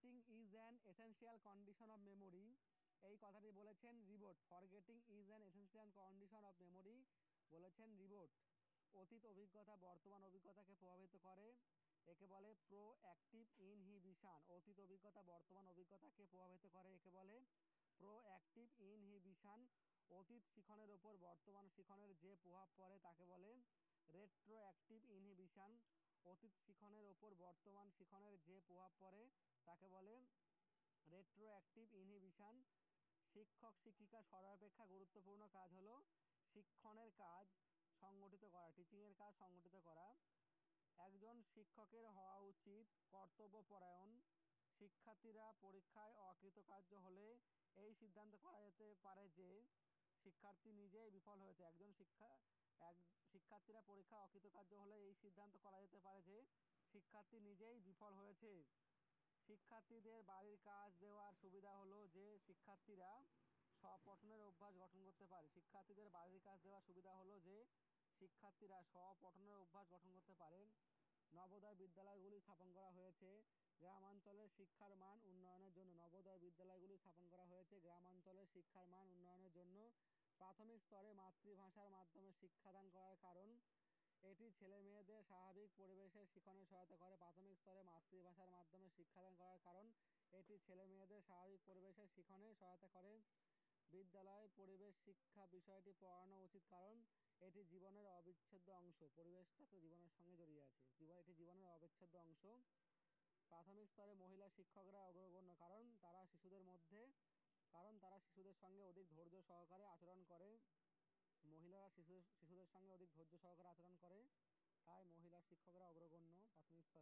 Forgetting is an essential condition of memory, এই কথাটি বলেছেন reboot. Forgetting is an essential condition of memory বলেছেন reboot. অতীত অভিজ্ঞতা বর্তমান অভিজ্ঞতাকে প্রভাবিত করে, একে বলে প্রো অ্যাক্টিভ ইনহিবিশন। অতীত অভিজ্ঞতা বর্তমান অভিজ্ঞতাকে প্রভাবিত করে, একে বলে প্রো অ্যাক্টিভ ইনহিবিশন। অতীত শিখনের ওপর বর্তমান শিখনের যে প্রভাব পড়ে তাকে বলে রেট্রো অ্যাক্টিভ ইনহিবিশন। অতীত শিখনের ওপর বর্তমান শিখনের যে প্রভাব পড়ে তাকে বলে রেট্রো অ্যাক্টিভ ইনহিবিশন। শিক্ষক শিক্ষিকার সর্বাপেক্ষা গুরুত্বপূর্ণ কাজ হলো শিক্ষণের কাজ সংগঠিত করা, টিচিংয়ের কাজ সংগঠিত করা। একজন শিক্ষকের হওয়া উচিত কর্তব্যপরায়ণ। শিক্ষার্থীরা পরীক্ষায় অকৃতকার্য হলে এই সিদ্ধান্ত করা যেতে পারে যে শিক্ষার্থী নিজেই বিফল হয়েছে। শিক্ষার্থীরা পরীক্ষায় অকৃতকার্য হলে এই সিদ্ধান্ত করা যেতে পারে যে শিক্ষার্থী নিজেই বিফল হয়েছে। শিক্ষার্থীদের বাড়ির কাজ দেওয়ার সুবিধা হলো যে শিক্ষার্থীরা স্বপঠনের অভ্যাস গঠন করতে পারে। শিক্ষার্থীদের বাড়ির কাজ দেওয়ার সুবিধা হলো যে শিক্ষার্থীরা স্বপঠনের অভ্যাস গঠন করতে পারেন। নবোদয় বিদ্যালয়গুলি স্থাপন করা হয়েছে গ্রামাঞ্চলের শিক্ষার মান উন্নয়নের জন্য। নবোদয় বিদ্যালয়গুলি স্থাপন করা হয়েছে গ্রামাঞ্চলের শিক্ষার মান উন্নয়নের জন্য। প্রাথমিক স্তরে মাতৃভাষার মাধ্যমে শিক্ষাদান করার কারণ এটি ছেলে মেয়েদের স্বাভাবিক পরিবেশে শিখনে সহায়তা করে। প্রাথমিক স্তরে মাতৃভাষার মাধ্যমে শিক্ষাদান করার কারণ এটি ছেলে মেয়েদের স্বাভাবিক পরিবেশে শিখনে সহায়তা করে। বিদ্যালয় পরিবেশ শিক্ষা বিষয়টি পড়ানো উচিত কারণ এটি জীবনের অবিচ্ছেদ্য অংশ। পরিবেশটা তো জীবনের সঙ্গে জড়িয়ে আছে, এটি জীবনের অবিচ্ছেদ্য অংশ। প্রাথমিক স্তরে মহিলা শিক্ষকরা অগ্রগণ্য কারণ তারা শিশুদের সঙ্গে অধিক ধৈর্য সহকারে আচরণ করে। মহিলারা শিশুদের সঙ্গে অধিক ধৈর্য সহকারে আচরণ করে, তাই মহিলা শিক্ষকরা অগ্রগণ্য প্রাথমিক স্তরে।